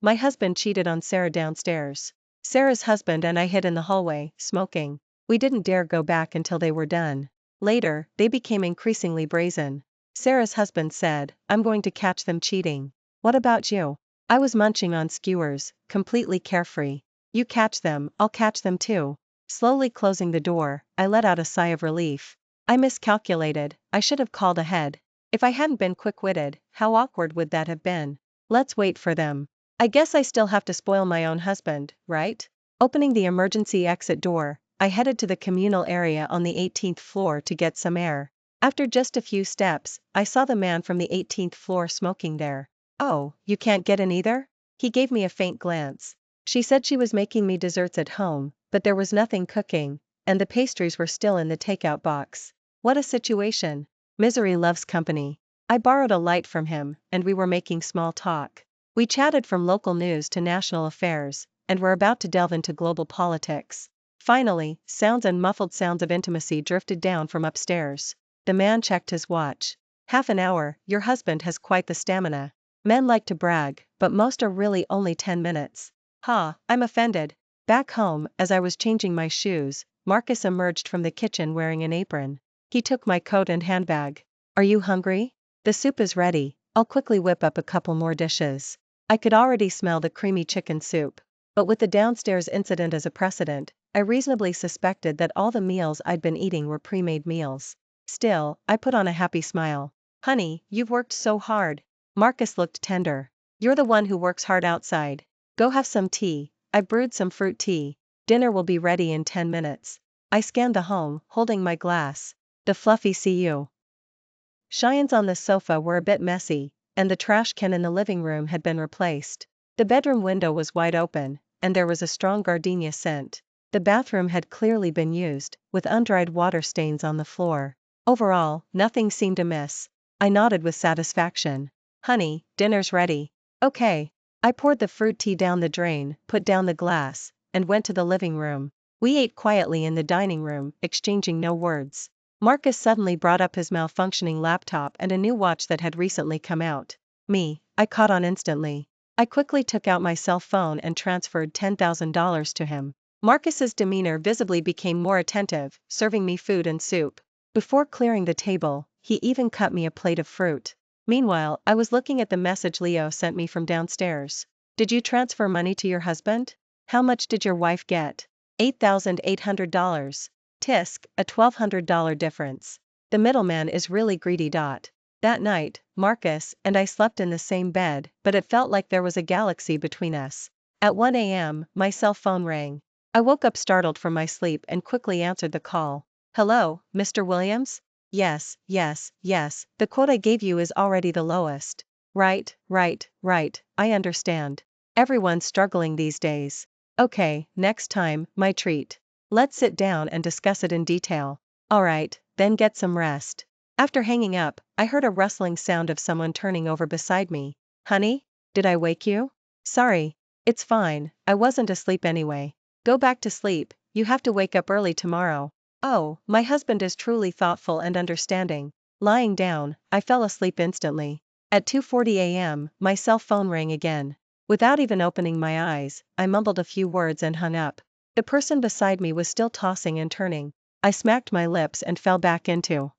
My husband cheated on Sarah downstairs. Sarah's husband and I hid in the hallway, smoking. We didn't dare go back until they were done. Later, they became increasingly brazen. Sarah's husband said, "I'm going to catch them cheating." "What about you?" I was munching on skewers, completely carefree. "You catch them, I'll catch them too." Slowly closing the door, I let out a sigh of relief. I miscalculated, I should have called ahead. If I hadn't been quick-witted, how awkward would that have been? Let's wait for them. I guess I still have to spoil my own husband, right? Opening the emergency exit door, I headed to the communal area on the 18th floor to get some air. After just a few steps, I saw the man from the 18th floor smoking there. "Oh, you can't get in either?" He gave me a faint glance. She said she was making me desserts at home, but there was nothing cooking, and the pastries were still in the takeout box. What a situation. Misery loves company. I borrowed a light from him, and we were making small talk. We chatted from local news to national affairs, and were about to delve into global politics. Finally, sounds and muffled sounds of intimacy drifted down from upstairs. The man checked his watch. "Half an hour, your husband has quite the stamina." Men like to brag, but most are really only 10 minutes. I'm offended. Back home, as I was changing my shoes, Marcus emerged from the kitchen wearing an apron. He took my coat and handbag. "Are you hungry? The soup is ready, I'll quickly whip up a couple more dishes." I could already smell the creamy chicken soup. But with the downstairs incident as a precedent, I reasonably suspected that all the meals I'd been eating were pre-made meals. Still, I put on a happy smile. "Honey, you've worked so hard." Marcus looked tender. "You're the one who works hard outside. Go have some tea, I've brewed some fruit tea. Dinner will be ready in 10 minutes. I scanned the home, holding my glass. The fluffy CU Cheyennes on the sofa were a bit messy, and the trash can in the living room had been replaced. The bedroom window was wide open, and there was a strong gardenia scent. The bathroom had clearly been used, with undried water stains on the floor. Overall, nothing seemed amiss. I nodded with satisfaction. "Honey, dinner's ready." "Okay." I poured the fruit tea down the drain, put down the glass, and went to the living room. We ate quietly in the dining room, exchanging no words. Marcus suddenly brought up his malfunctioning laptop and a new watch that had recently come out. I caught on instantly. I quickly took out my cell phone and transferred $10,000 to him. Marcus's demeanor visibly became more attentive, serving me food and soup. Before clearing the table, he even cut me a plate of fruit. Meanwhile, I was looking at the message Leo sent me from downstairs. "Did you transfer money to your husband? How much did your wife get?" $8,800. Tisk, a $1,200 difference. The middleman is really greedy. That night, Marcus and I slept in the same bed, but it felt like there was a galaxy between us. At 1 a.m., my cell phone rang. I woke up startled from my sleep and quickly answered the call. "Hello, Mr. Williams?" Yes, the quote I gave you is already the lowest." Right, I understand. Everyone's struggling these days." "Okay, next time, my treat. Let's sit down and discuss it in detail." "Alright, then get some rest." After hanging up, I heard a rustling sound of someone turning over beside me. "Honey? Did I wake you?" "Sorry. It's fine, I wasn't asleep anyway." "Go back to sleep, you have to wake up early tomorrow." Oh, my husband is truly thoughtful and understanding. Lying down, I fell asleep instantly. At 2:40 a.m., my cell phone rang again. Without even opening my eyes, I mumbled a few words and hung up. The person beside me was still tossing and turning. I smacked my lips and fell back into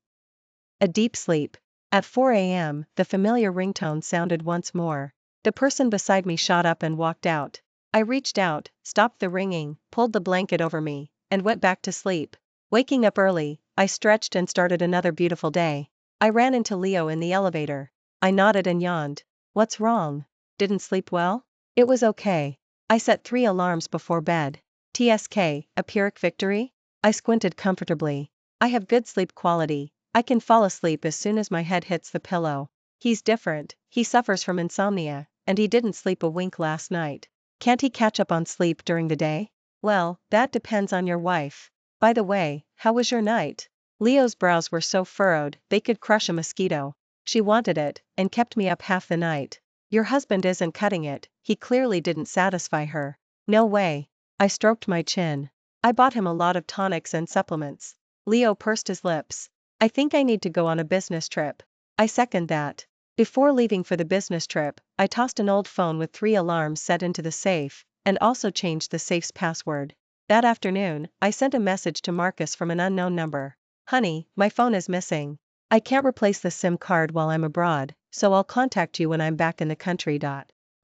a deep sleep. At 4 a.m., the familiar ringtone sounded once more. The person beside me shot up and walked out. I reached out, stopped the ringing, pulled the blanket over me, and went back to sleep. Waking up early, I stretched and started another beautiful day. I ran into Leo in the elevator. I nodded and yawned. "What's wrong? Didn't sleep well?" "It was okay. I set 3 alarms before bed." TSK, a Pyrrhic victory? I squinted comfortably. I have good sleep quality. I can fall asleep as soon as my head hits the pillow. He's different, he suffers from insomnia, and he didn't sleep a wink last night. Can't he catch up on sleep during the day? Well, that depends on your wife. By the way, how was your night? Leo's brows were so furrowed, they could crush a mosquito. She wanted it, and kept me up half the night. Your husband isn't cutting it, he clearly didn't satisfy her. No way. I stroked my chin. I bought him a lot of tonics and supplements. Leo pursed his lips. I think I need to go on a business trip. I second that. Before leaving for the business trip, I tossed an old phone with 3 alarms set into the safe, and also changed the safe's password. That afternoon, I sent a message to Marcus from an unknown number. Honey, my phone is missing. I can't replace the SIM card while I'm abroad, so I'll contact you when I'm back in the country.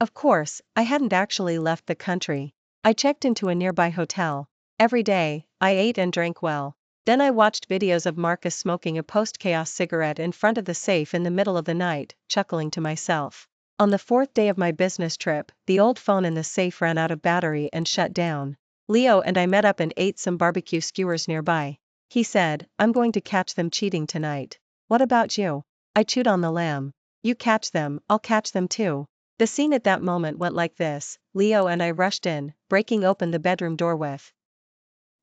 Of course, I hadn't actually left the country. I checked into a nearby hotel. Every day, I ate and drank well. Then I watched videos of Marcus smoking a post-chaos cigarette in front of the safe in the middle of the night, chuckling to myself. On the 4th day of my business trip, the old phone in the safe ran out of battery and shut down. Leo and I met up and ate some barbecue skewers nearby. He said, I'm going to catch them cheating tonight. What about you? I chewed on the lamb. You catch them, I'll catch them too. The scene at that moment went like this. Leo and I rushed in, breaking open the bedroom door with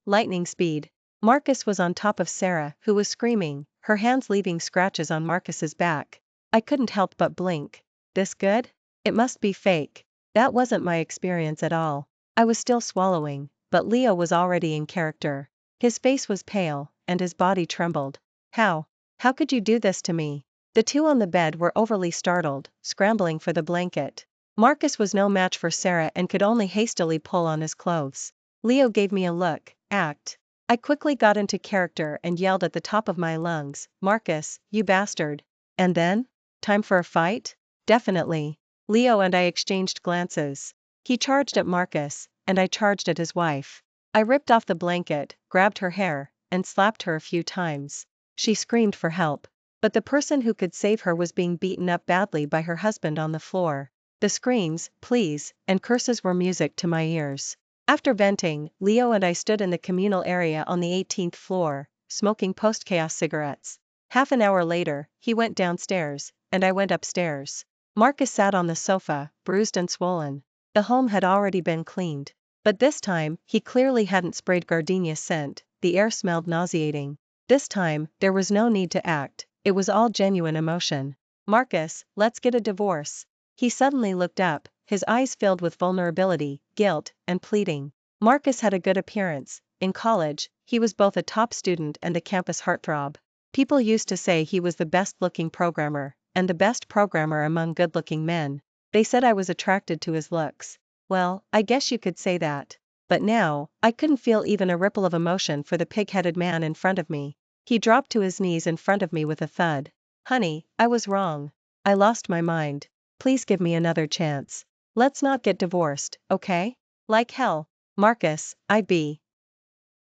lightning speed. Marcus was on top of Sarah, who was screaming, her hands leaving scratches on Marcus's back. I couldn't help but blink. This good? It must be fake. That wasn't my experience at all. I was still swallowing, but Leo was already in character. His face was pale, and his body trembled. How? How could you do this to me? The two on the bed were overly startled, scrambling for the blanket. Marcus was no match for Sarah and could only hastily pull on his clothes. Leo gave me a look, act. I quickly got into character and yelled at the top of my lungs, Marcus, you bastard. And then? Time for a fight? Definitely. Leo and I exchanged glances. He charged at Marcus, and I charged at his wife. I ripped off the blanket, grabbed her hair, and slapped her a few times. She screamed for help. But the person who could save her was being beaten up badly by her husband on the floor. The screams, pleas, and curses were music to my ears. After venting, Leo and I stood in the communal area on the 18th floor, smoking post-chaos cigarettes. Half an hour later, he went downstairs, and I went upstairs. Marcus sat on the sofa, bruised and swollen. The home had already been cleaned. But this time, he clearly hadn't sprayed gardenia scent, the air smelled nauseating. This time, there was no need to act, it was all genuine emotion. Marcus, let's get a divorce. He suddenly looked up, his eyes filled with vulnerability, guilt, and pleading. Marcus had a good appearance. In college, he was both a top student and a campus heartthrob. People used to say he was the best-looking programmer, and the best programmer among good-looking men. They said I was attracted to his looks. Well, I guess you could say that. But now, I couldn't feel even a ripple of emotion for the pig-headed man in front of me. He dropped to his knees in front of me with a thud. Honey, I was wrong. I lost my mind. Please give me another chance. Let's not get divorced, okay? Like hell, Marcus, I'd be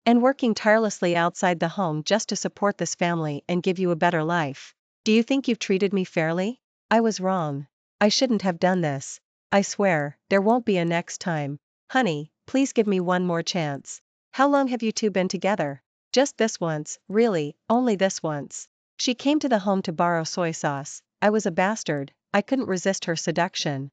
and working tirelessly outside the home just to support this family and give you a better life. Do you think you've treated me fairly? I was wrong. I shouldn't have done this. I swear, there won't be a next time. Honey, please give me one more chance. How long have you two been together? Just this once, really, only this once. She came to the home to borrow soy sauce. I was a bastard, I couldn't resist her seduction.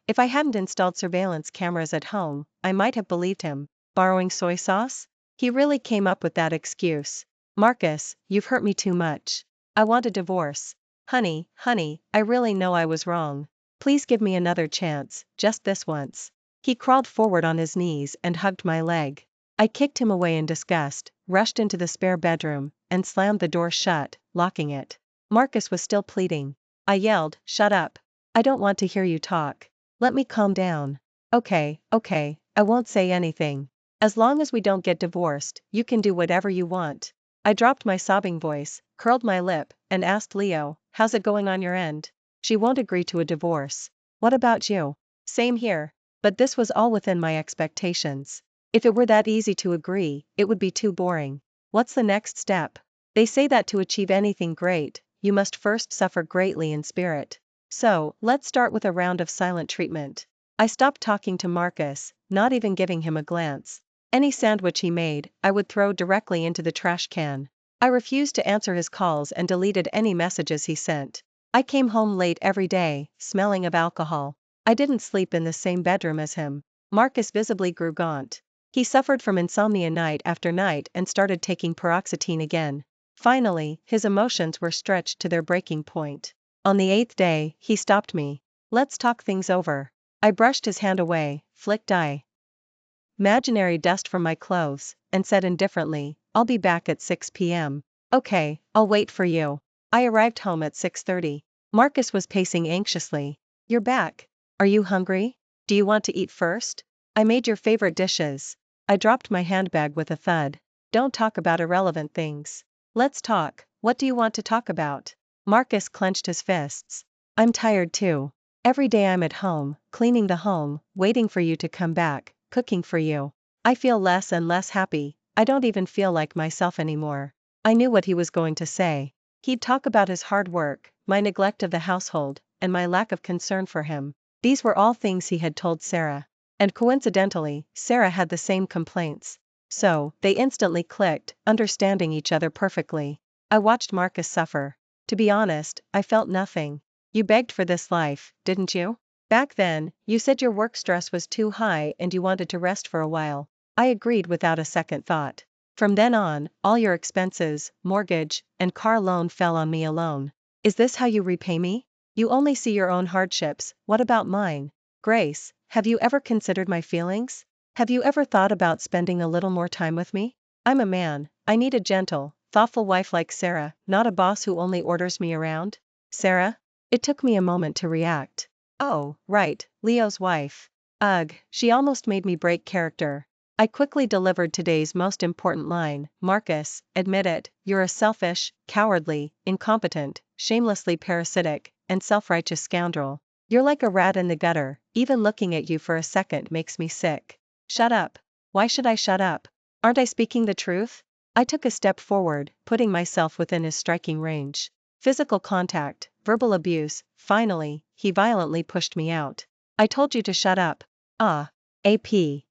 If I hadn't installed surveillance cameras at home, I might have believed him. Borrowing soy sauce? He really came up with that excuse. Marcus, you've hurt me too much. I want a divorce. Honey, I really know I was wrong. Please give me another chance, just this once. He crawled forward on his knees and hugged my leg. I kicked him away in disgust, rushed into the spare bedroom, and slammed the door shut, locking it. Marcus was still pleading. I yelled, shut up. I don't want to hear you talk. Let me calm down. Okay, I won't say anything. As long as we don't get divorced, you can do whatever you want. I dropped my sobbing voice, curled my lip, and asked Leo, how's it going on your end? She won't agree to a divorce. What about you? Same here. But this was all within my expectations. If it were that easy to agree, it would be too boring. What's the next step? They say that to achieve anything great, you must first suffer greatly in spirit. So, let's start with a round of silent treatment. I stopped talking to Marcus, not even giving him a glance. Any sandwich he made, I would throw directly into the trash can. I refused to answer his calls and deleted any messages he sent. I came home late every day, smelling of alcohol. I didn't sleep in the same bedroom as him. Marcus visibly grew gaunt. He suffered from insomnia night after night and started taking paroxetine again. Finally, his emotions were stretched to their breaking point. On the 8th day, he stopped me. Let's talk things over. I brushed his hand away, flicked imaginary dust from my clothes, and said indifferently, I'll be back at 6 p.m. Okay, I'll wait for you. I arrived home at 6:30. Marcus was pacing anxiously. You're back. Are you hungry? Do you want to eat first? I made your favorite dishes. I dropped my handbag with a thud. Don't talk about irrelevant things. Let's talk. What do you want to talk about? Marcus clenched his fists. I'm tired too. Every day I'm at home, cleaning the home, waiting for you to come back, cooking for you. I feel less and less happy. I don't even feel like myself anymore. I knew what he was going to say. He'd talk about his hard work, my neglect of the household, and my lack of concern for him. These were all things he had told Sarah. And coincidentally, Sarah had the same complaints. So, they instantly clicked, understanding each other perfectly. I watched Marcus suffer. To be honest, I felt nothing. You begged for this life, didn't you? Back then, you said your work stress was too high and you wanted to rest for a while. I agreed without a second thought. From then on, all your expenses, mortgage, and car loan fell on me alone. Is this how you repay me? You only see your own hardships. What about mine? Grace, have you ever considered my feelings? Have you ever thought about spending a little more time with me? I'm a man. I need a gentle, thoughtful wife like Sarah, not a boss who only orders me around. Sarah? It took me a moment to react. Oh, right, Leo's wife. Ugh, she almost made me break character. I quickly delivered today's most important line. Marcus, admit it, you're a selfish, cowardly, incompetent, shamelessly parasitic, and self-righteous scoundrel. You're like a rat in the gutter. Even looking at you for a second makes me sick. Shut up. Why should I shut up? Aren't I speaking the truth? I took a step forward, putting myself within his striking range. Physical contact, verbal abuse. Finally, he violently pushed me out. I told you to shut up. Ah. AP.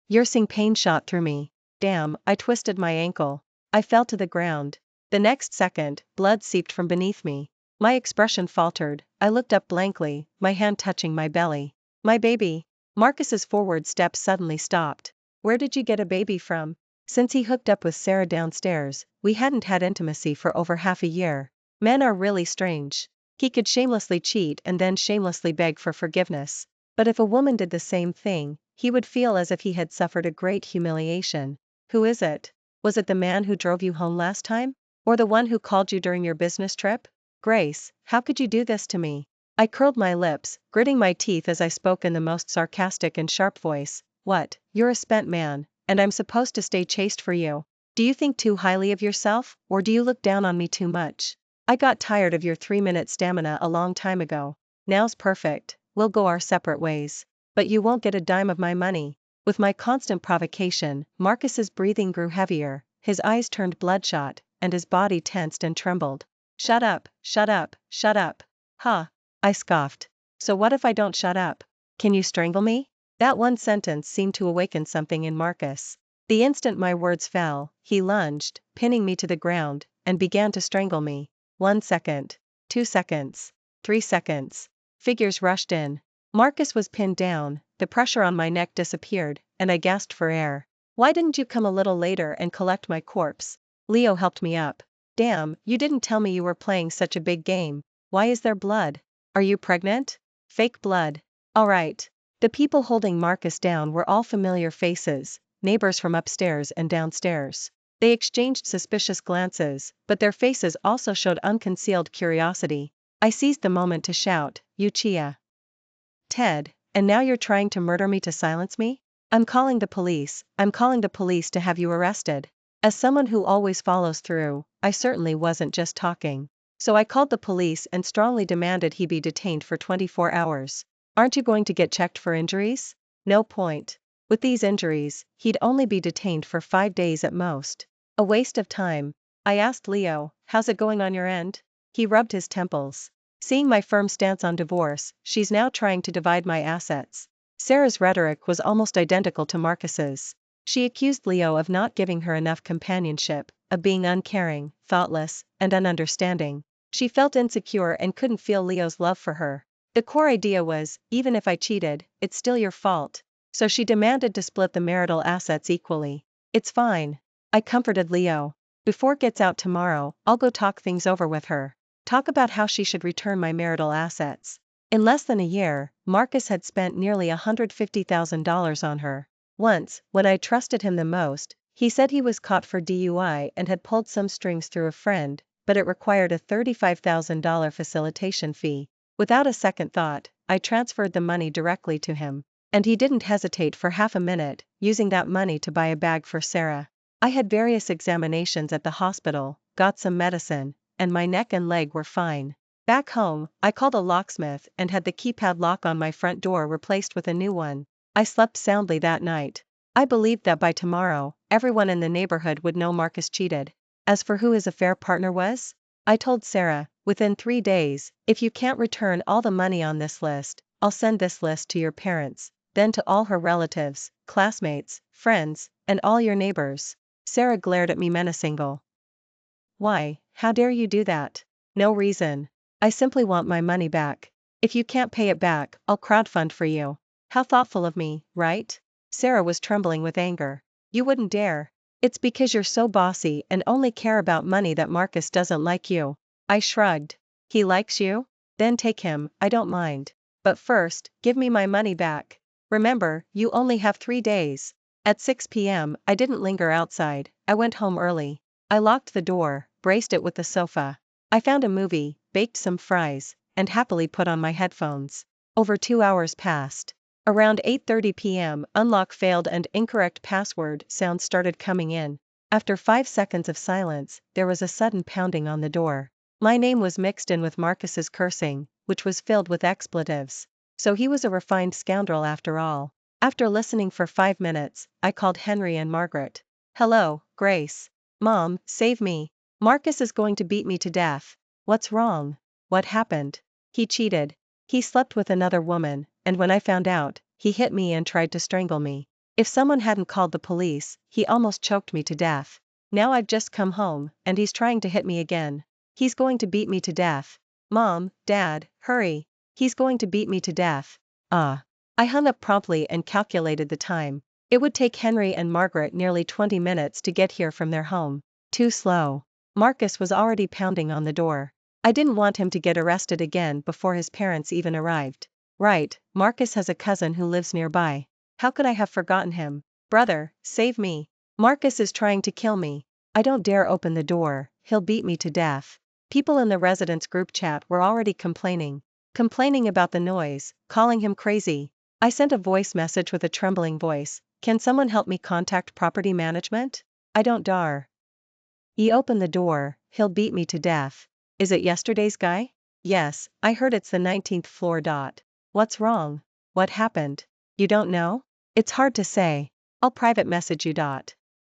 Piercing pain shot through me. Damn, I twisted my ankle. I fell to the ground. The next second, blood seeped from beneath me. My expression faltered. I looked up blankly, my hand touching my belly. My baby. Marcus's forward step suddenly stopped. Where did you get a baby from? Since he hooked up with Sarah downstairs, we hadn't had intimacy for over half a year. Men are really strange. He could shamelessly cheat and then shamelessly beg for forgiveness. But if a woman did the same thing, he would feel as if he had suffered a great humiliation. Who is it? Was it the man who drove you home last time? Or the one who called you during your business trip? Grace, how could you do this to me? I curled my lips, gritting my teeth as I spoke in the most sarcastic and sharp voice. What, you're a spent man, and I'm supposed to stay chaste for you? Do you think too highly of yourself, or do you look down on me too much? I got tired of your 3-minute stamina a long time ago. Now's perfect, we'll go our separate ways. But you won't get a dime of my money. With my constant provocation, Marcus's breathing grew heavier, his eyes turned bloodshot, and his body tensed and trembled. Shut up, shut up, shut up. Huh. I scoffed. So what if I don't shut up? Can you strangle me? That one sentence seemed to awaken something in Marcus. The instant my words fell, he lunged, pinning me to the ground, and began to strangle me. 1 second. 2 seconds. 3 seconds. Figures rushed in. Marcus was pinned down, the pressure on my neck disappeared, and I gasped for air. Why didn't you come a little later and collect my corpse? Leo helped me up. Damn, you didn't tell me you were playing such a big game. Why is there blood? Are you pregnant? Fake blood. Alright. The people holding Marcus down were all familiar faces, neighbors from upstairs and downstairs. They exchanged suspicious glances, but their faces also showed unconcealed curiosity. I seized the moment to shout, "You Chia! Ted, and now you're trying to murder me to silence me? I'm calling the police to have you arrested." As someone who always follows through, I certainly wasn't just talking. So I called the police and strongly demanded he be detained for 24 hours. Aren't you going to get checked for injuries? No point. With these injuries, he'd only be detained for 5 days at most. A waste of time. I asked Leo, how's it going on your end? He rubbed his temples. Seeing my firm stance on divorce, she's now trying to divide my assets. Sarah's rhetoric was almost identical to Marcus's. She accused Leo of not giving her enough companionship, of being uncaring, thoughtless, and ununderstanding. She felt insecure and couldn't feel Leo's love for her. The core idea was, even if I cheated, it's still your fault. So she demanded to split the marital assets equally. It's fine. I comforted Leo. Before it gets out tomorrow, I'll go talk things over with her. Talk about how she should return my marital assets. In less than a year, Marcus had spent nearly $150,000 on her. Once, when I trusted him the most, he said he was caught for DUI and had pulled some strings through a friend, but it required a $35,000 facilitation fee. Without a second thought, I transferred the money directly to him. And he didn't hesitate for half a minute, using that money to buy a bag for Sarah. I had various examinations at the hospital, got some medicine, and my neck and leg were fine. Back home, I called a locksmith and had the keypad lock on my front door replaced with a new one. I slept soundly that night. I believed that by tomorrow, everyone in the neighborhood would know Marcus cheated. As for who his affair partner was, I told Sarah, within 3 days, if you can't return all the money on this list, I'll send this list to your parents, then to all her relatives, classmates, friends, and all your neighbors. Sarah glared at me menacingly. Why, how dare you do that? No reason. I simply want my money back. If you can't pay it back, I'll crowdfund for you. How thoughtful of me, right? Sarah was trembling with anger. You wouldn't dare. It's because you're so bossy and only care about money that Marcus doesn't like you. I shrugged. He likes you? Then take him, I don't mind. But first, give me my money back. Remember, you only have 3 days. At 6 p.m., I didn't linger outside, I went home early. I locked the door, braced it with the sofa. I found a movie, baked some fries, and happily put on my headphones. Over 2 hours passed. Around 8:30 p.m., unlock failed and incorrect password sounds started coming in. After 5 seconds of silence, there was a sudden pounding on the door. My name was mixed in with Marcus's cursing, which was filled with expletives. So he was a refined scoundrel after all. After listening for 5 minutes, I called Henry and Margaret. Hello, Grace. Mom, save me. Marcus is going to beat me to death. What's wrong? What happened? He cheated. He slept with another woman, and when I found out, he hit me and tried to strangle me. If someone hadn't called the police, he almost choked me to death. Now I've just come home, and he's trying to hit me again. He's going to beat me to death. Mom, Dad, hurry. He's going to beat me to death. I hung up promptly and calculated the time. It would take Henry and Margaret nearly 20 minutes to get here from their home. Too slow. Marcus was already pounding on the door. I didn't want him to get arrested again before his parents even arrived. Right, Marcus has a cousin who lives nearby. How could I have forgotten him? Brother, save me. Marcus is trying to kill me. I don't dare open the door, he'll beat me to death. People in the residents' group chat were already complaining about the noise, calling him crazy. I sent a voice message with a trembling voice. Can someone help me contact property management? I don't dare. He opened the door, he'll beat me to death. Is it yesterday's guy? Yes, I heard it's the 19th floor. What's wrong? What happened? You don't know? It's hard to say. I'll private message you.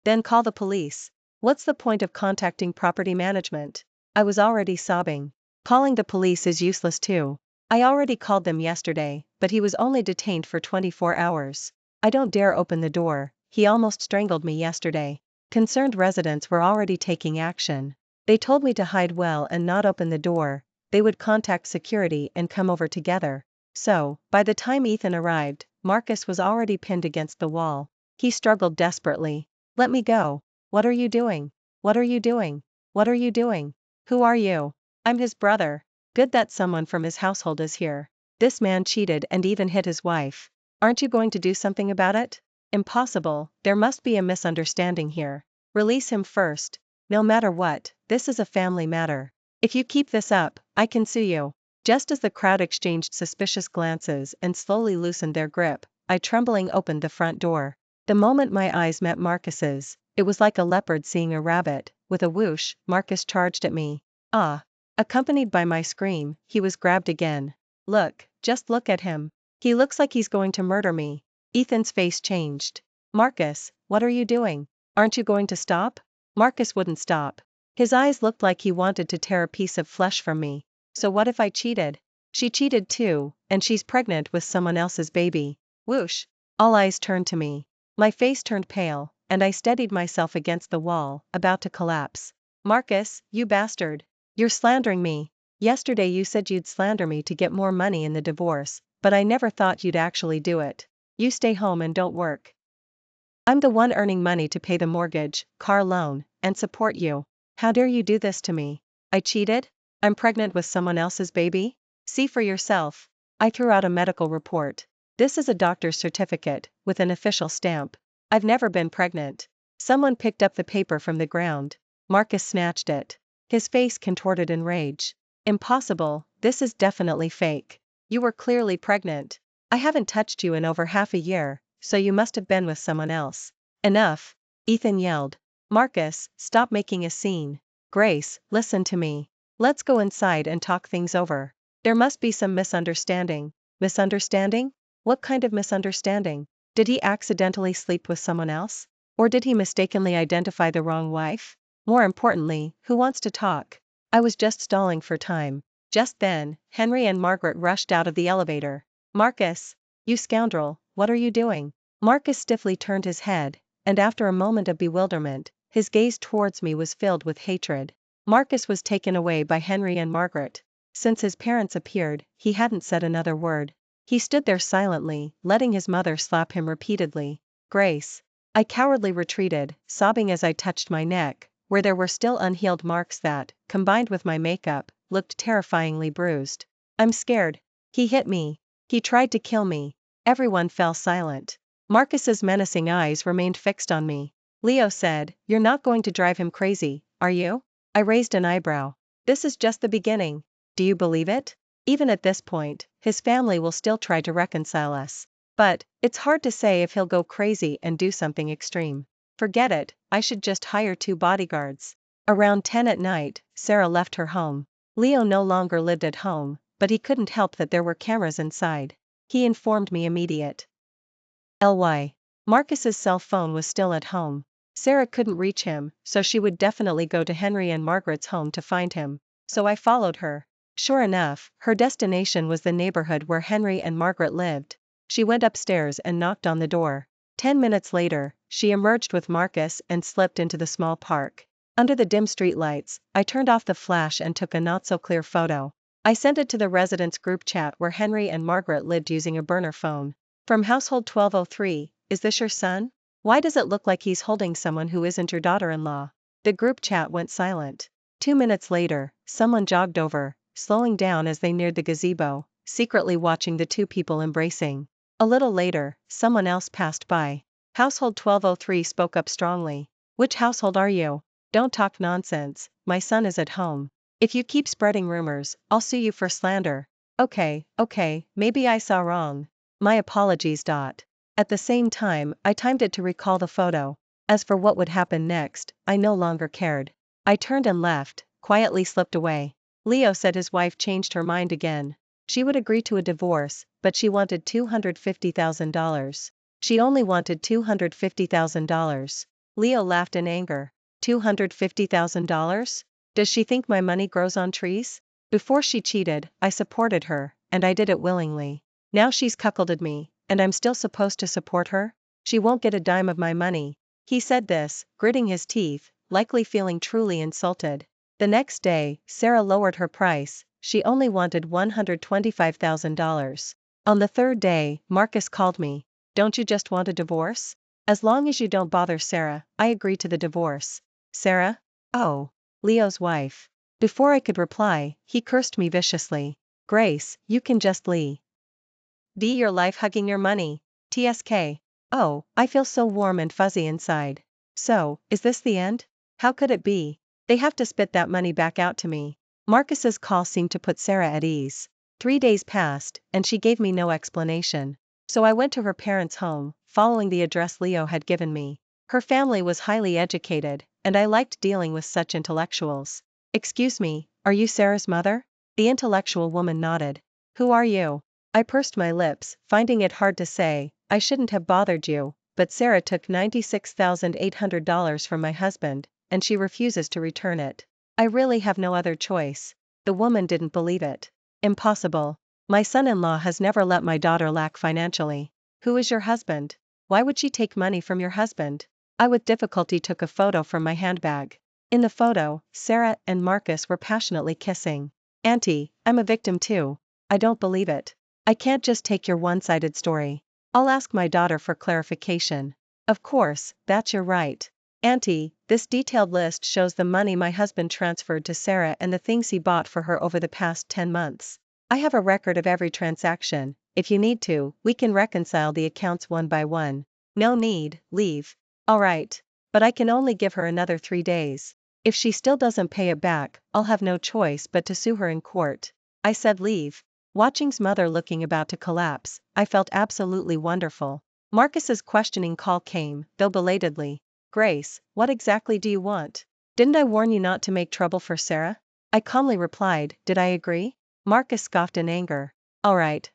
Then call the police. What's the point of contacting property management? I was already sobbing. Calling the police is useless too. I already called them yesterday, but he was only detained for 24 hours. I don't dare open the door, he almost strangled me yesterday. Concerned residents were already taking action. They told me to hide well and not open the door. They would contact security and come over together. So, by the time Ethan arrived, Marcus was already pinned against the wall. He struggled desperately. Let me go. What are you doing? What are you doing? What are you doing? Who are you? I'm his brother. Good that someone from his household is here. This man cheated and even hit his wife. Aren't you going to do something about it? Impossible, there must be a misunderstanding here. Release him first. No matter what, this is a family matter. If you keep this up, I can sue you. Just as the crowd exchanged suspicious glances and slowly loosened their grip, I trembling opened the front door. The moment my eyes met Marcus's, it was like a leopard seeing a rabbit. With a whoosh, Marcus charged at me. Accompanied by my scream, he was grabbed again. Look, just look at him. He looks like he's going to murder me. Ethan's face changed. Marcus, what are you doing? Aren't you going to stop? Marcus wouldn't stop. His eyes looked like he wanted to tear a piece of flesh from me. So what if I cheated? She cheated too, and she's pregnant with someone else's baby. Whoosh. All eyes turned to me. My face turned pale, and I steadied myself against the wall, about to collapse. Marcus, you bastard. You're slandering me. Yesterday you said you'd slander me to get more money in the divorce, but I never thought you'd actually do it. You stay home and don't work. I'm the one earning money to pay the mortgage, car loan, and support you. How dare you do this to me? I cheated? I'm pregnant with someone else's baby? See for yourself. I threw out a medical report. This is a doctor's certificate, with an official stamp. I've never been pregnant. Someone picked up the paper from the ground. Marcus snatched it. His face contorted in rage. Impossible, this is definitely fake. You were clearly pregnant. I haven't touched you in over half a year, so you must have been with someone else. Enough, Ethan yelled. Marcus, stop making a scene. Grace, listen to me. Let's go inside and talk things over. There must be some misunderstanding. Misunderstanding? What kind of misunderstanding? Did he accidentally sleep with someone else? Or did he mistakenly identify the wrong wife? More importantly, who wants to talk? I was just stalling for time. Just then, Henry and Margaret rushed out of the elevator. Marcus! You scoundrel, what are you doing? Marcus stiffly turned his head, and after a moment of bewilderment, his gaze towards me was filled with hatred. Marcus was taken away by Henry and Margaret. Since his parents appeared, he hadn't said another word. He stood there silently, letting his mother slap him repeatedly. Grace. I cowardly retreated, sobbing as I touched my neck, where there were still unhealed marks that, combined with my makeup, looked terrifyingly bruised. I'm scared. He hit me. He tried to kill me. Everyone fell silent. Marcus's menacing eyes remained fixed on me. Leo said, "You're not going to drive him crazy, are you?" I raised an eyebrow. This is just the beginning. Do you believe it? Even at this point, his family will still try to reconcile us. But, it's hard to say if he'll go crazy and do something extreme. Forget it, I should just hire 2 bodyguards. Around 10 at night, Sarah left her home. Leo no longer lived at home, but he couldn't help that there were cameras inside. He informed me immediate. Ly. Marcus's cell phone was still at home. Sarah couldn't reach him, so she would definitely go to Henry and Margaret's home to find him. So I followed her. Sure enough, her destination was the neighborhood where Henry and Margaret lived. She went upstairs and knocked on the door. 10 minutes later, she emerged with Marcus and slipped into the small park. Under the dim streetlights, I turned off the flash and took a not-so-clear photo. I sent it to the residents' group chat where Henry and Margaret lived using a burner phone. From household 1203, is this your son? Why does it look like he's holding someone who isn't your daughter-in-law? The group chat went silent. 2 minutes later, someone jogged over, slowing down as they neared the gazebo, secretly watching the 2 people embracing. A little later, someone else passed by. Household 1203 spoke up strongly. Which household are you? Don't talk nonsense, my son is at home. If you keep spreading rumors, I'll sue you for slander. Okay, maybe I saw wrong. My apologies. At the same time, I timed it to recall the photo. As for what would happen next, I no longer cared. I turned and left, quietly slipped away. Leo said his wife changed her mind again. She would agree to a divorce, but she wanted $250,000. She only wanted $250,000. Leo laughed in anger. $250,000? Does she think my money grows on trees? Before she cheated, I supported her, and I did it willingly. Now she's cuckolded me, and I'm still supposed to support her? She won't get a dime of my money. He said this, gritting his teeth, likely feeling truly insulted. The next day, Sarah lowered her price. She only wanted $125,000. On the 3rd day, Marcus called me. Don't you just want a divorce? As long as you don't bother Sarah, I agree to the divorce. Sarah? Oh. Leo's wife. Before I could reply, he cursed me viciously. Grace, you can just leave your life hugging your money. TSK. Oh, I feel so warm and fuzzy inside. So, is this the end? How could it be? They have to spit that money back out to me. Marcus's call seemed to put Sarah at ease. 3 days passed, and she gave me no explanation. So I went to her parents' home, following the address Leo had given me. Her family was highly educated, and I liked dealing with such intellectuals. Excuse me, are you Sarah's mother? The intellectual woman nodded. Who are you? I pursed my lips, finding it hard to say. I shouldn't have bothered you, but Sarah took $96,800 from my husband, and she refuses to return it. I really have no other choice. The woman didn't believe it. Impossible. My son-in-law has never let my daughter lack financially. Who is your husband? Why would she take money from your husband? I with difficulty took a photo from my handbag. In the photo, Sarah and Marcus were passionately kissing. Auntie, I'm a victim too. I don't believe it. I can't just take your one-sided story. I'll ask my daughter for clarification. Of course, that's your right. Auntie, this detailed list shows the money my husband transferred to Sarah and the things he bought for her over the past 10 months. I have a record of every transaction. If you need to, we can reconcile the accounts one by one. No need, leave. All right. But I can only give her another 3 days. If she still doesn't pay it back, I'll have no choice but to sue her in court. I said leave. Watching's mother looking about to collapse, I felt absolutely wonderful. Marcus's questioning call came, though belatedly. Grace, what exactly do you want? Didn't I warn you not to make trouble for Sarah? I calmly replied, did I agree? Marcus scoffed in anger. Alright.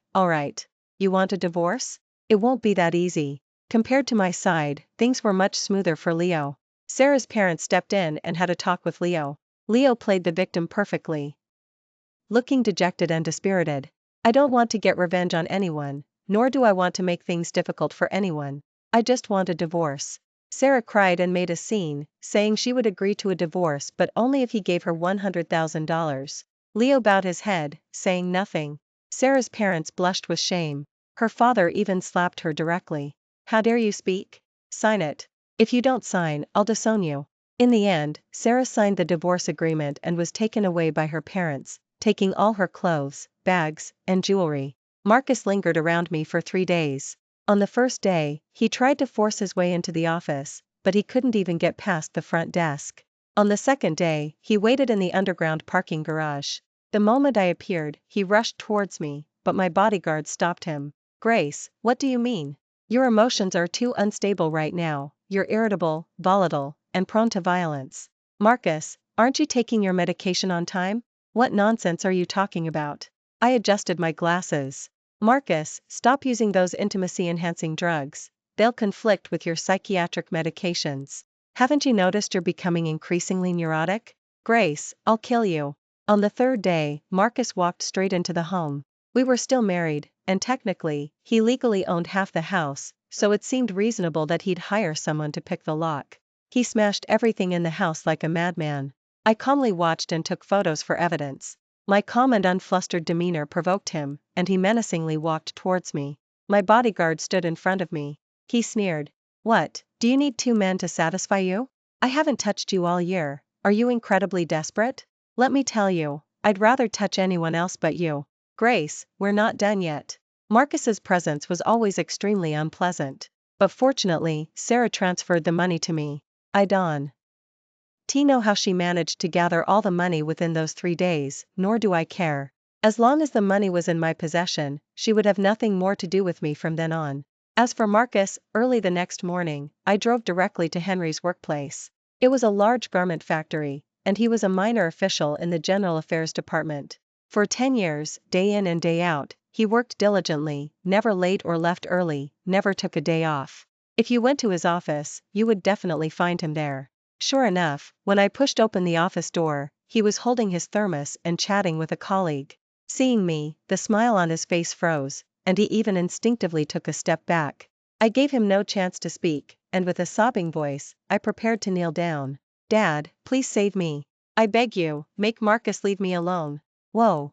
You want a divorce? It won't be that easy. Compared to my side, things were much smoother for Leo. Sarah's parents stepped in and had a talk with Leo. Leo played the victim perfectly, looking dejected and dispirited. I don't want to get revenge on anyone, nor do I want to make things difficult for anyone. I just want a divorce. Sarah cried and made a scene, saying she would agree to a divorce but only if he gave her $100,000. Leo bowed his head, saying nothing. Sarah's parents blushed with shame. Her father even slapped her directly. How dare you speak? Sign it. If you don't sign, I'll disown you. In the end, Sarah signed the divorce agreement and was taken away by her parents, taking all her clothes, bags, and jewelry. Marcus lingered around me for 3 days. On the first day, he tried to force his way into the office, but he couldn't even get past the front desk. On the second day, he waited in the underground parking garage. The moment I appeared, he rushed towards me, but my bodyguard stopped him. Grace, what do you mean? Your emotions are too unstable right now. You're irritable, volatile, and prone to violence. Marcus, aren't you taking your medication on time? What nonsense are you talking about? I adjusted my glasses. Marcus, stop using those intimacy-enhancing drugs. They'll conflict with your psychiatric medications. Haven't you noticed you're becoming increasingly neurotic? Grace, I'll kill you. On the third day, Marcus walked straight into the home. We were still married, and technically, he legally owned half the house, so it seemed reasonable that he'd hire someone to pick the lock. He smashed everything in the house like a madman. I calmly watched and took photos for evidence. My calm and unflustered demeanor provoked him, and he menacingly walked towards me. My bodyguard stood in front of me. He sneered. What, do you need 2 men to satisfy you? I haven't touched you all year. Are you incredibly desperate? Let me tell you, I'd rather touch anyone else but you. Grace, we're not done yet. Marcus's presence was always extremely unpleasant. But fortunately, Sarah transferred the money to me. I don't know how she managed to gather all the money within those 3 days, nor do I care. As long as the money was in my possession, she would have nothing more to do with me from then on. As for Marcus, early the next morning, I drove directly to Henry's workplace. It was a large garment factory, and he was a minor official in the general affairs department. For 10 years, day in and day out, he worked diligently, never late or left early, never took a day off. If you went to his office, you would definitely find him there. Sure enough, when I pushed open the office door, he was holding his thermos and chatting with a colleague. Seeing me, the smile on his face froze, and he even instinctively took a step back. I gave him no chance to speak, and with a sobbing voice, I prepared to kneel down. Dad, please save me. I beg you, make Marcus leave me alone. Whoa,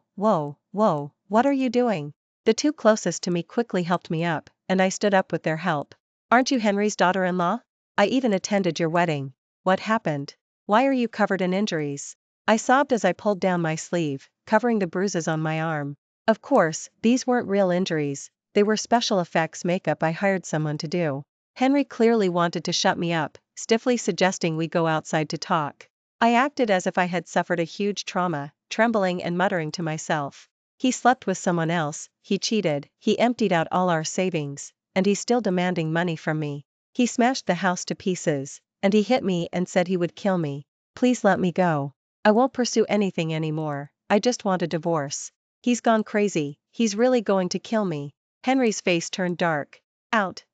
what are you doing? The 2 closest to me quickly helped me up, and I stood up with their help. Aren't you Henry's daughter-in-law? I even attended your wedding. What happened? Why are you covered in injuries? I sobbed as I pulled down my sleeve, covering the bruises on my arm. Of course, these weren't real injuries, they were special effects makeup I hired someone to do. Henry clearly wanted to shut me up, stiffly suggesting we go outside to talk. I acted as if I had suffered a huge trauma, trembling and muttering to myself. He slept with someone else, he cheated, he emptied out all our savings, and he's still demanding money from me. He smashed the house to pieces, and he hit me and said he would kill me. Please let me go. I won't pursue anything anymore, I just want a divorce. He's gone crazy, he's really going to kill me. Henry's face turned dark. Out.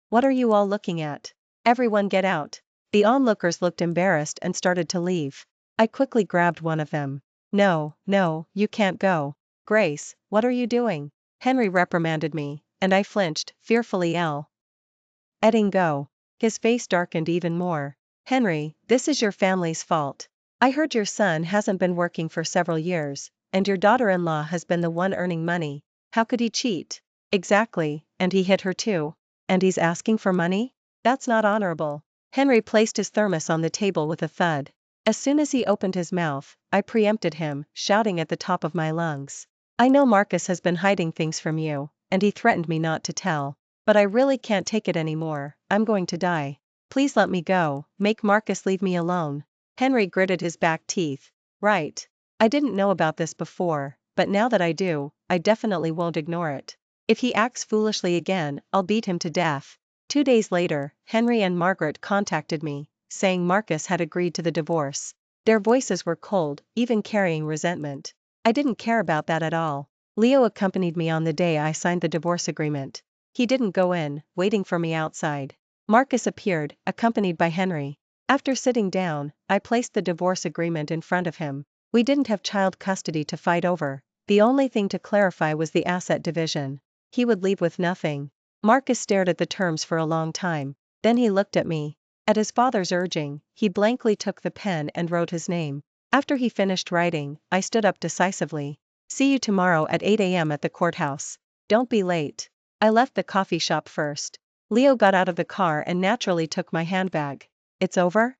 What are you all looking at? Everyone get out. The onlookers looked embarrassed and started to leave. I quickly grabbed one of them. No, you can't go. Grace, what are you doing? Henry reprimanded me, and I flinched, fearfully. Letting go. His face darkened even more. Henry, this is your family's fault. I heard your son hasn't been working for several years, and your daughter-in-law has been the one earning money. How could he cheat? Exactly, and he hit her too. And he's asking for money? That's not honorable. Henry placed his thermos on the table with a thud. As soon as he opened his mouth, I preempted him, shouting at the top of my lungs. I know Marcus has been hiding things from you, and he threatened me not to tell. But I really can't take it anymore, I'm going to die. Please let me go, make Marcus leave me alone. Henry gritted his back teeth. Right. I didn't know about this before, but now that I do, I definitely won't ignore it. If he acts foolishly again, I'll beat him to death. 2 days later, Henry and Margaret contacted me, saying Marcus had agreed to the divorce. Their voices were cold, even carrying resentment. I didn't care about that at all. Leo accompanied me on the day I signed the divorce agreement. He didn't go in, waiting for me outside. Marcus appeared, accompanied by Henry. After sitting down, I placed the divorce agreement in front of him. We didn't have child custody to fight over. The only thing to clarify was the asset division. He would leave with nothing. Marcus stared at the terms for a long time. Then he looked at me. At his father's urging, he blankly took the pen and wrote his name. After he finished writing, I stood up decisively. See you tomorrow at 8 a.m. at the courthouse. Don't be late. I left the coffee shop first. Leo got out of the car and naturally took my handbag. It's over?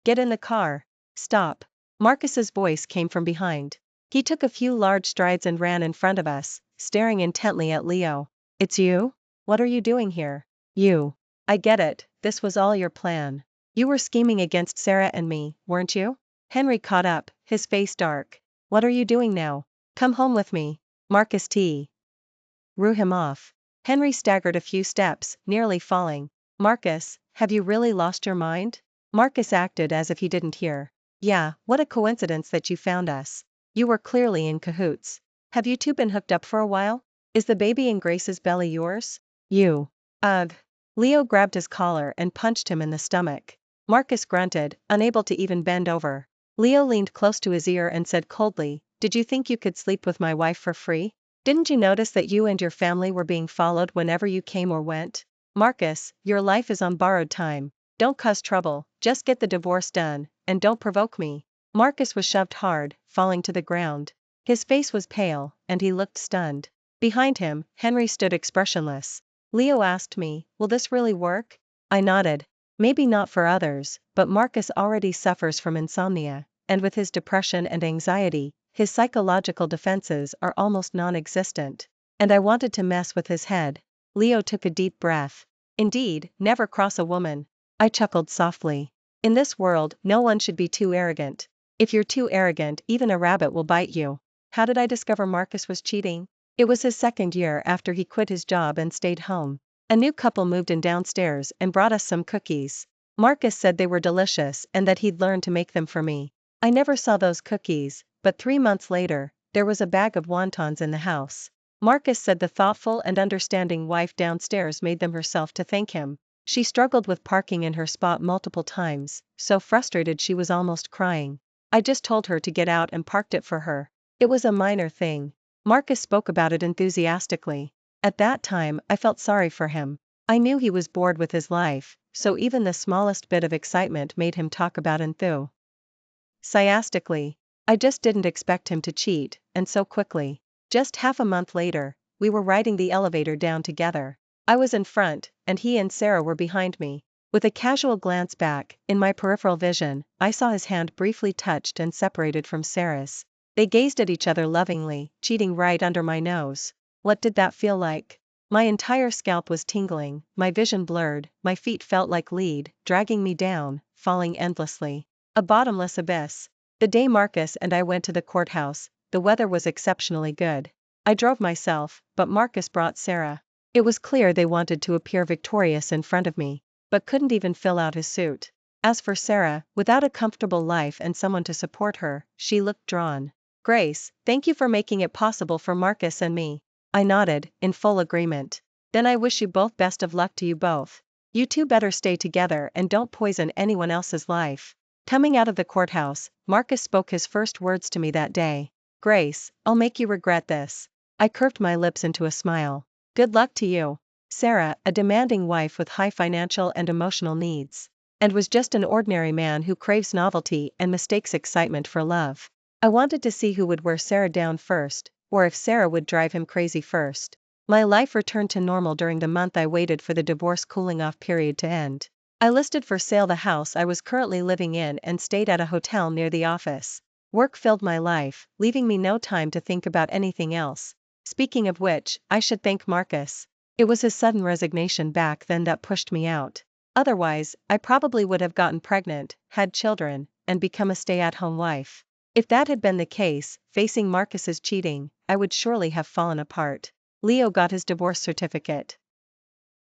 Get in the car. Stop. Marcus's voice came from behind. He took a few large strides and ran in front of us, staring intently at Leo. It's you? What are you doing here? You. I get it, this was all your plan. You were scheming against Sarah and me, weren't you? Henry caught up, his face dark. What are you doing now? Come home with me. Marcus threw him off. Henry staggered a few steps, nearly falling. Marcus, have you really lost your mind? Marcus acted as if he didn't hear. Yeah, what a coincidence that you found us. You were clearly in cahoots. Have you two been hooked up for a while? Is the baby in Grace's belly yours? You. Ugh. Leo grabbed his collar and punched him in the stomach. Marcus grunted, unable to even bend over. Leo leaned close to his ear and said coldly, Did you think you could sleep with my wife for free? Didn't you notice that you and your family were being followed whenever you came or went? Marcus, your life is on borrowed time. Don't cause trouble, just get the divorce done, and don't provoke me. Marcus was shoved hard, falling to the ground. His face was pale, and he looked stunned. Behind him, Henry stood expressionless. Leo asked me, will this really work? I nodded. Maybe not for others, but Marcus already suffers from insomnia, and with his depression and anxiety, his psychological defenses are almost non-existent. And I wanted to mess with his head. Leo took a deep breath. Indeed, never cross a woman. I chuckled softly. In this world, no one should be too arrogant. If you're too arrogant, even a rabbit will bite you. How did I discover Marcus was cheating? It was his second year after he quit his job and stayed home. A new couple moved in downstairs and brought us some cookies. Marcus said they were delicious and that he'd learned to make them for me. I never saw those cookies, but 3 months later, there was a bag of wontons in the house. Marcus said the thoughtful and understanding wife downstairs made them herself to thank him. She struggled with parking in her spot multiple times, so frustrated she was almost crying. I just told her to get out and parked it for her. It was a minor thing. Marcus spoke about it enthusiastically. At that time, I felt sorry for him. I knew he was bored with his life, so even the smallest bit of excitement made him talk about enthusiastically. I just didn't expect him to cheat, and so quickly. Just half a month later, we were riding the elevator down together. I was in front, and he and Sarah were behind me. With a casual glance back, in my peripheral vision, I saw his hand briefly touched and separated from Sarah's. They gazed at each other lovingly, cheating right under my nose. What did that feel like? My entire scalp was tingling, my vision blurred, my feet felt like lead, dragging me down, falling endlessly. A bottomless abyss. The day Marcus and I went to the courthouse, the weather was exceptionally good. I drove myself, but Marcus brought Sarah. It was clear they wanted to appear victorious in front of me, but couldn't even fill out his suit. As for Sarah, without a comfortable life and someone to support her, she looked drawn. Grace, thank you for making it possible for Marcus and me. I nodded, in full agreement. Then I wish you both best of luck to you both. You two better stay together and don't poison anyone else's life. Coming out of the courthouse, Marcus spoke his first words to me that day. Grace, I'll make you regret this. I curved my lips into a smile. Good luck to you. Sarah, a demanding wife with high financial and emotional needs. And was just an ordinary man who craves novelty and mistakes excitement for love. I wanted to see who would wear Sarah down first, or if Sarah would drive him crazy first. My life returned to normal during the month I waited for the divorce cooling-off period to end. I listed for sale the house I was currently living in and stayed at a hotel near the office. Work filled my life, leaving me no time to think about anything else. Speaking of which, I should thank Marcus. It was his sudden resignation back then that pushed me out. Otherwise, I probably would have gotten pregnant, had children, and become a stay-at-home wife. If that had been the case, facing Marcus's cheating, I would surely have fallen apart. Leo got his divorce certificate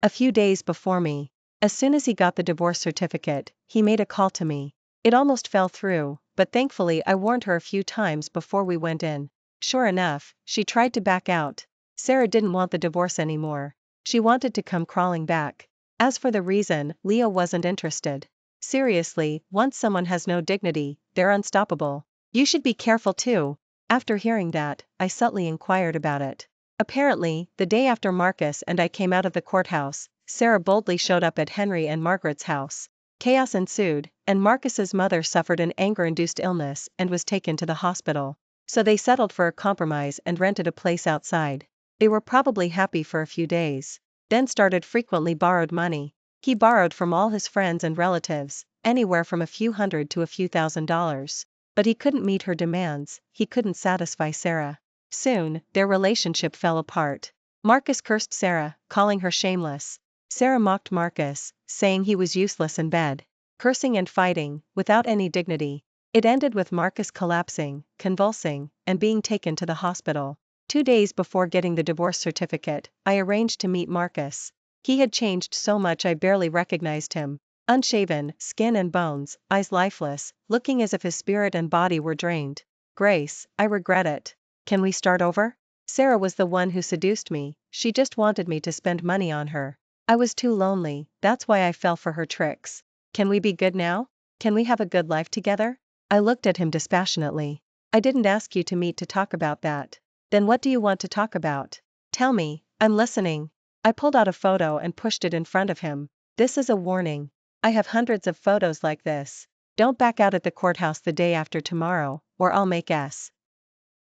a few days before me. As soon as he got the divorce certificate, he made a call to me. It almost fell through, but thankfully I warned her a few times before we went in. Sure enough, she tried to back out. Sarah didn't want the divorce anymore. She wanted to come crawling back. As for the reason, Leo wasn't interested. Seriously, once someone has no dignity, they're unstoppable. You should be careful too. After hearing that, I subtly inquired about it. Apparently, the day after Marcus and I came out of the courthouse, Sarah boldly showed up at Henry and Margaret's house. Chaos ensued, and Marcus's mother suffered an anger-induced illness and was taken to the hospital. So they settled for a compromise and rented a place outside. They were probably happy for a few days. Then started frequently borrowed money. He borrowed from all his friends and relatives, anywhere from a few hundred to a few $1,000s. But he couldn't meet her demands, he couldn't satisfy Sarah. Soon, their relationship fell apart. Marcus cursed Sarah, calling her shameless. Sarah mocked Marcus, saying he was useless in bed. Cursing and fighting, without any dignity. It ended with Marcus collapsing, convulsing, and being taken to the hospital. 2 days before getting the divorce certificate, I arranged to meet Marcus. He had changed so much I barely recognized him. Unshaven, skin and bones, eyes lifeless, looking as if his spirit and body were drained. Grace, I regret it. Can we start over? Sarah was the one who seduced me, she just wanted me to spend money on her. I was too lonely, that's why I fell for her tricks. Can we be good now? Can we have a good life together? I looked at him dispassionately. I didn't ask you to meet to talk about that. Then what do you want to talk about? Tell me, I'm listening. I pulled out a photo and pushed it in front of him. This is a warning. I have hundreds of photos like this. Don't back out at the courthouse the day after tomorrow, or I'll make s.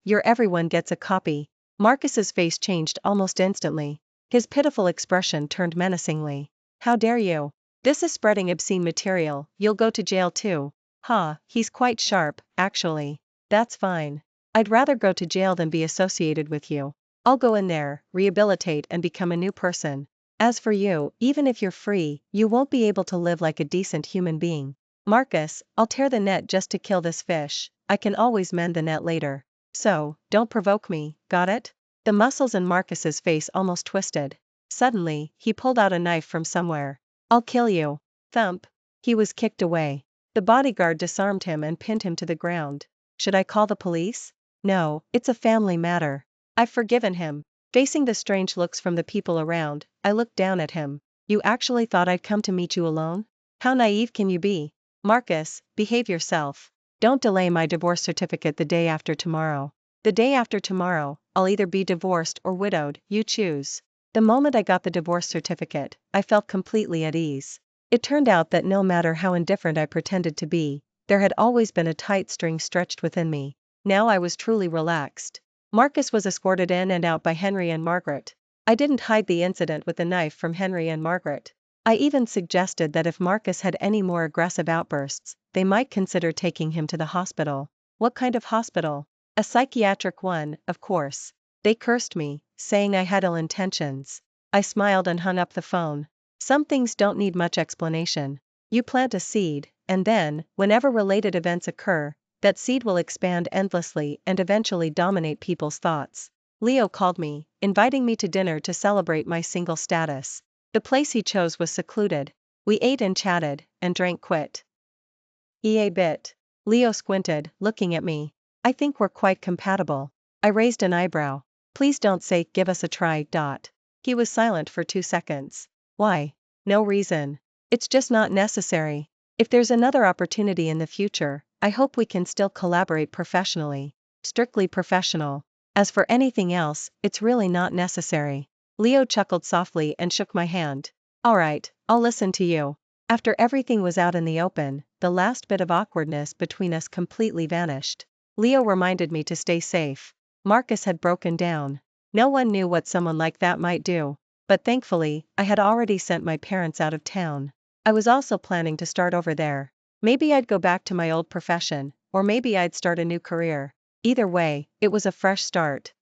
Your everyone gets a copy. Marcus's face changed almost instantly. His pitiful expression turned menacingly. How dare you? This is spreading obscene material, you'll go to jail too. Ha, he's quite sharp, actually. That's fine. I'd rather go to jail than be associated with you. I'll go in there, rehabilitate and become a new person. As for you, even if you're free, you won't be able to live like a decent human being. Marcus, I'll tear the net just to kill this fish, I can always mend the net later. So, don't provoke me, got it? The muscles in Marcus's face almost twisted. Suddenly, he pulled out a knife from somewhere. I'll kill you. Thump. He was kicked away. The bodyguard disarmed him and pinned him to the ground. Should I call the police? No, it's a family matter. I've forgiven him. Facing the strange looks from the people around, I looked down at him. You actually thought I'd come to meet you alone? How naive can you be? Marcus, behave yourself. Don't delay my divorce certificate the day after tomorrow. The day after tomorrow, I'll either be divorced or widowed, you choose. The moment I got the divorce certificate, I felt completely at ease. It turned out that no matter how indifferent I pretended to be, there had always been a tight string stretched within me. Now I was truly relaxed. Marcus was escorted in and out by Henry and Margaret. I didn't hide the incident with the knife from Henry and Margaret. I even suggested that if Marcus had any more aggressive outbursts, they might consider taking him to the hospital. What kind of hospital? A psychiatric one, of course. They cursed me, saying I had ill intentions. I smiled and hung up the phone. Some things don't need much explanation. You plant a seed, and then, whenever related events occur, that seed will expand endlessly and eventually dominate people's thoughts. Leo called me, inviting me to dinner to celebrate my single status. The place he chose was secluded. We ate and chatted, and drank quite a bit. Leo squinted, looking at me. I think we're quite compatible. I raised an eyebrow. Please don't say, give us a try. He was silent for 2 seconds. Why? No reason. It's just not necessary. If there's another opportunity in the future, I hope we can still collaborate professionally. Strictly professional. As for anything else, it's really not necessary. Leo chuckled softly and shook my hand. All right, I'll listen to you. After everything was out in the open, the last bit of awkwardness between us completely vanished. Leo reminded me to stay safe. Marcus had broken down. No one knew what someone like that might do. But thankfully, I had already sent my parents out of town. I was also planning to start over there. Maybe I'd go back to my old profession, or maybe I'd start a new career. Either way, it was a fresh start.